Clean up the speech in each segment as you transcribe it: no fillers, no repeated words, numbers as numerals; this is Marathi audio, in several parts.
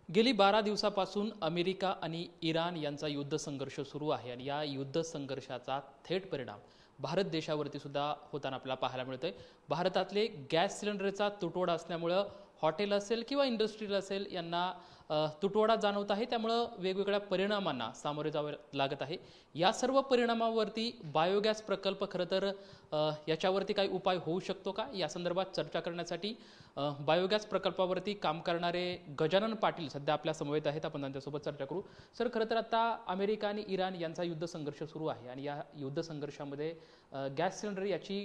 गेली 12 दिवसापासून अमेरिका आणि इराण यांचा युद्ध संघर्ष सुरू आहे आणि या युद्ध संघर्षाचा थेट परिणाम भारत देशावरती सुद्धा होताना आपल्याला पाहायला मिळतोय. भारतातले गॅस सिलेंडरचा तुटवडा असल्यामुळं हॉटेल असेल किंवा इंडस्ट्रीज असेल यांना तुटवडा जाणवत आहे. त्यामुळं वेगवेगळ्या परिणामांना सामोरे जावे लागत आहे. या सर्व परिणामावरती बायोगॅस प्रकल्प खरं तर याच्यावरती काही उपाय होऊ शकतो का, या संदर्भात चर्चा करण्यासाठी बायोगॅस प्रकल्पावरती काम करणारे गजानन पाटील सध्या आपल्या समवेत आहेत. आपण त्यांच्यासोबत चर्चा करू. सर, खरं तर आता अमेरिका आणि इराण यांचा युद्ध संघर्ष सुरू आहे आणि या युद्ध संघर्षामध्ये गॅस सिलेंडर याची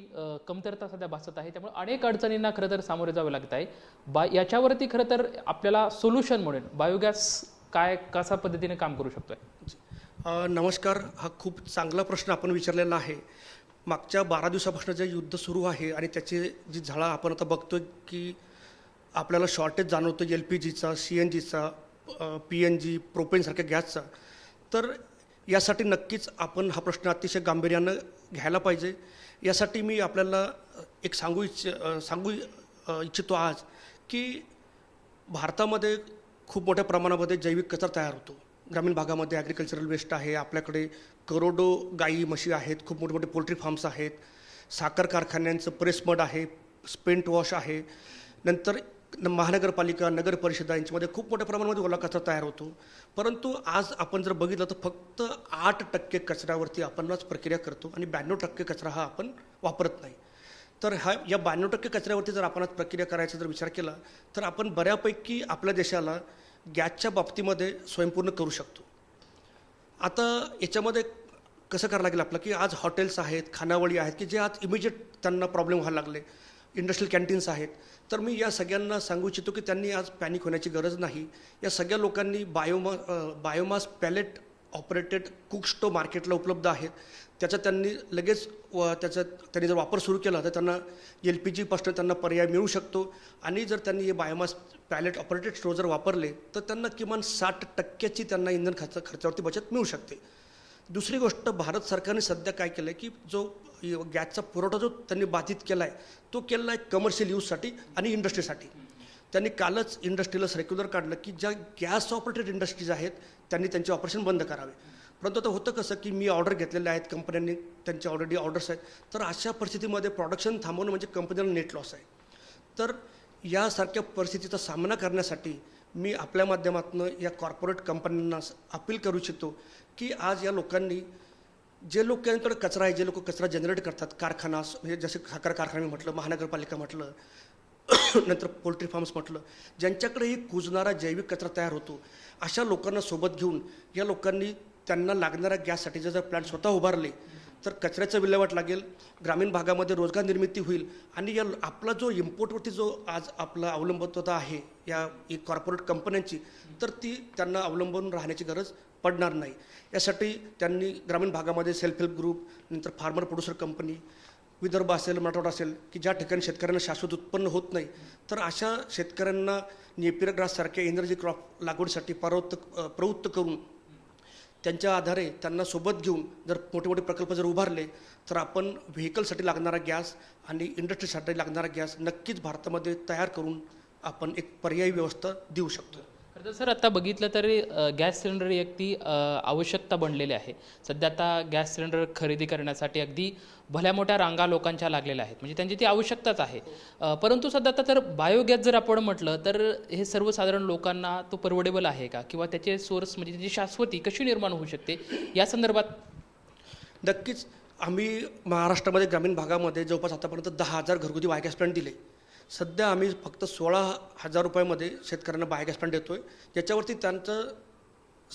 कमतरता सध्या भासत आहे. त्यामुळे अनेक अडचणींना खरं तर सामोरे जावे लागत आहे. याच्यावरती खरं तर आपल्याला सोल्युशन म्हणून बायोगॅस कसा पद्धतीने काम करू शकतोय? नमस्कार. हा खूप चांगला प्रश्न आपण विचारलेला आहे. मागच्या 12 दिवसापासून जे युद्ध सुरू आहे आणि त्याची जी झळा आपण आता बघतोय की आपल्याला शॉर्टेज जाणवतो LPGचा, CNGचा, PNG, प्रोपेनसारख्या गॅसचा. तर यासाठी नक्कीच आपण हा प्रश्न अतिशय गांभीर्यानं घ्यायला पाहिजे. यासाठी मी आपल्याला एक सांगू इच्छितो आज की भारतामध्ये खूप मोठ्या प्रमाणामध्ये जैविक कचरा तयार होतो. ग्रामीण भागामध्ये ॲग्रिकल्चरल वेस्ट आहे. आपल्याकडे करोडो गाई म्हशी आहेत. खूप मोठे मोठे पोल्ट्री फार्म्स आहेत. साखर कारखान्यांचं प्रेस मड आहे. स्पेंट वॉश आहे. नंतर महानगरपालिका, नगर परिषदा यांच्यामध्ये खूप मोठ्या प्रमाणामध्ये ओला कचरा तयार होतो. परंतु आज आपण जर बघितलं तर फक्त 8% कचऱ्यावरती आपणच प्रक्रिया करतो आणि 92% कचरा हा आपण वापरत नाही. तर या 92% कचऱ्यावरती जर आपण आज प्रक्रिया करायचा जर विचार केला तर आपण बऱ्यापैकी आपल्या देशाला गॅसच्या बाबतीमध्ये स्वयंपूर्ण करू शकतो. आता याच्यामध्ये कसं करावं लागेल आपलं की आज हॉटेल्स आहेत, खानावळी आहेत की जे आज इमिजिएट त्यांना प्रॉब्लेम व्हायला लागले. इंडस्ट्रियल कॅन्टीन्स आहेत. तर मी या सगळ्यांना सांगू इच्छितो की त्यांनी आज पॅनिक होण्याची गरज नाही. या सगळ्या लोकांनी biomass pellet operated cook stove मार्केटला उपलब्ध आहेत. त्याचा त्यांनी लगेच त्यांनी जर वापर सुरू केला तर त्यांना LPGपासून त्यांना पर्याय मिळू शकतो. आणि जर त्यांनी हे बायोमास पॅलेट ऑपरेटेड स्टोव जर वापरले तर त्यांना किमान 60% त्यांना इंधन खर्चावरती बचत मिळू शकते. दुसरी गोष्ट, भारत सरकारने सध्या काय केलं आहे की जो गॅसचा पुरवठा जो त्यांनी बाधित केला आहे तो केला आहे कमर्शियल यूजसाठी आणि इंडस्ट्रीसाठी. त्यांनी कालच इंडस्ट्रीला सर्क्युलर काढलं की ज्या गॅस ऑपरेटेड इंडस्ट्रीज आहेत त्यांनी त्यांचे ऑपरेशन बंद करावे. परंतु आता होतं कसं की मी ऑर्डर घेतलेल्या आहेत, कंपन्यांनी त्यांचे ऑलरेडी ऑर्डर्स आहेत. तर अशा परिस्थितीमध्ये प्रोडक्शन थांबवणं म्हणजे कंपनीला नेट लॉस आहे. तर यासारख्या परिस्थितीचा सामना करण्यासाठी मी आपल्या माध्यमातून या कॉर्पोरेट कंपन्यांना अपील करू इच्छितो की आज या लोकांनी, जे लोकांकडे कचरा आहे, जे लोक कचरा जनरेट करतात, कारखानास म्हणजे जसे साखर कारखाने म्हटलं, महानगरपालिका म्हटलं, नंतर पोल्ट्री फार्म्स म्हटलं, ज्यांच्याकडेही कुजणारा जैविक कचरा तयार होतो, अशा लोकांना सोबत घेऊन या लोकांनी त्यांना लागणाऱ्या गॅससाठीचे जर प्लांट स्वतः उभारले तर कचऱ्याचं विल्हेवाट लागेल, ग्रामीण भागामध्ये रोजगार निर्मिती होईल आणि या आपला जो इम्पोर्टवरती जो आज आपला अवलंबित्वता आहे या कॉर्पोरेट कंपन्यांची, तर ती त्यांना अवलंबून राहण्याची गरज पडणार नाही. यासाठी त्यांनी ग्रामीण भागामध्ये सेल्फ हेल्प ग्रुप, नंतर फार्मर प्रोड्युसर कंपनी, विदर्भ असेल, मराठवाडा असेल की ज्या ठिकाणी शेतकऱ्यांना शाश्वत उत्पन्न होत नाही, तर अशा शेतकऱ्यांना नेपियर ग्राससारख्या एनर्जी क्रॉप लागवडीसाठी प्रवृत्त करून त्यांच्या आधारे त्यांना सोबत घेऊन जर मोठे मोठे प्रकल्प जर उभारले तर आपण व्हेकलसाठी लागणारा गॅस आणि इंडस्ट्रीसाठी लागणारा गॅस नक्कीच भारतामध्ये तयार करून आपण एक पर्यायी व्यवस्था देऊ शकतो. खरं तर सर, आता बघितलं तर गॅस सिलेंडर ही अगदी आवश्यकता बनलेली आहे. सध्या आता गॅस सिलेंडर खरेदी करण्यासाठी अगदी भल्या मोठ्या रांगा लोकांच्या लागलेल्या आहेत, म्हणजे त्यांची ती आवश्यकताच आहे. परंतु सध्या आता तर बायोगॅस जर आपण म्हटलं तर हे सर्वसाधारण लोकांना तो परवडेबल आहे का, किंवा त्याचे सोर्स म्हणजे त्याची शाश्वती कशी निर्माण होऊ शकते, या संदर्भात? नक्कीच आम्ही महाराष्ट्रामध्ये ग्रामीण भागामध्ये जवळपास आतापर्यंत 10,000 घरगुती बायोगॅस प्लांट दिले. सध्या आम्ही फक्त 16,000 रुपयामध्ये शेतकऱ्यांना बायोगॅस प्लांट देतो आहे, ज्याच्यावरती त्यांचं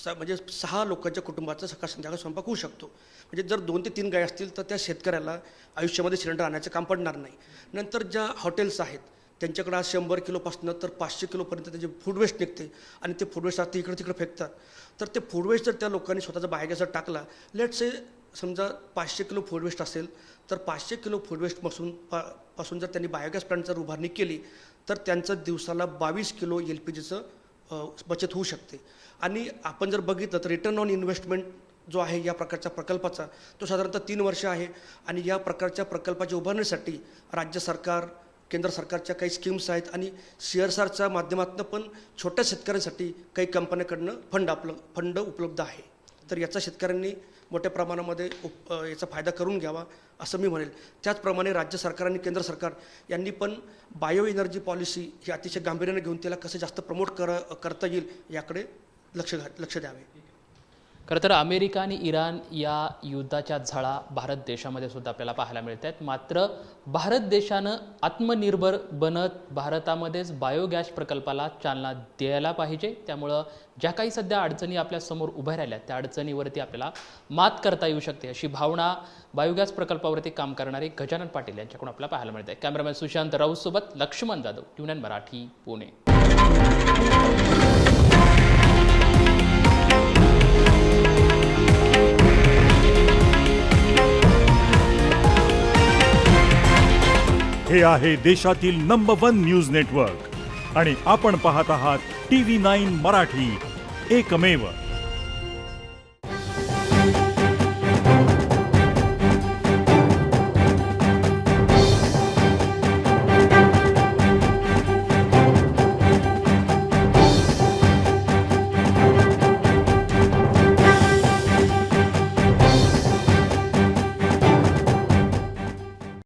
म्हणजे 6 लोकांच्या कुटुंबाचा सकाळ संध्याकाळ स्वयंपाक होऊ शकतो. म्हणजे जर 2 ते 3 गाय असतील तर त्या शेतकऱ्याला आयुष्यामध्ये सिलेंडर आणायचं काम पडणार नाही. नंतर ज्या हॉटेल्स आहेत त्यांच्याकडे आज 100 किलोपासून तर 500 किलोपर्यंत त्याचे फूड वेस्ट निघते आणि ते फूड वेस्ट आता इकडे तिकडे फेकतात. तर ते फूड वेस्ट जर त्या लोकांनी स्वतःचा बायोगॅस जर टाकला, लेट्स से समजा 500 किलो फूड वेस्ट असेल, तर 500 किलो फूड वेस्टपासून जर त्यांनी बायोगॅस प्लांट जर उभारणी केली तर त्यांचं दिवसाला 22 किलो LPGचं बचत होऊ शकते. आणि आपण जर बघितलं तर रिटर्न ऑन इन्व्हेस्टमेंट जो आहे या प्रकारच्या प्रकल्पाचा तो साधारणतः 3 वर्ष आहे. आणि या प्रकारच्या प्रकल्पाच्या उभारणीसाठी राज्य सरकार, केंद्र सरकारच्या काही स्कीम्स आहेत आणि CSRच्या माध्यमातून पण छोट्या शेतकऱ्यांसाठी काही कंपन्याकडनं फंड उपलब्ध आहे. तर याचा शेतकऱ्यांनी मोठ्या प्रमाणामध्ये याचा फायदा करून घ्यावा असं मी म्हणेल. त्याचप्रमाणे राज्य सरकार आणि केंद्र सरकार यांनी पण बायो एनर्जी पॉलिसी ही अतिशय गांभीर्याने घेऊन त्याला कसं जास्त प्रमोट करता येईल याकडे लक्ष द्यावे. खरं तर अमेरिका आणि इराण या युद्धाच्या झळा भारत देशामध्ये सुद्धा आपल्याला पाहायला मिळत आहेत. मात्र भारत देशानं आत्मनिर्भर बनत भारतामध्येच बायोगॅस प्रकल्पाला चालना द्यायला पाहिजे. त्यामुळं ज्या काही सध्या अडचणी आपल्यासमोर उभ्या राहिल्या त्या अडचणीवरती आपल्याला मात करता येऊ शकते अशी भावना बायोगॅस प्रकल्पावरती काम करणारे गजानन पाटील यांच्याकडून आपल्याला पाहायला मिळते. कॅमेरामॅन सुशांत राऊतसोबत लक्ष्मण जाधव, TUNIN मराठी, पुणे. हे आहे देशातील नंबर 1 न्यूज नेटवर्क आणि आपण पाहत आहात TV9 मराठी, एकमेव.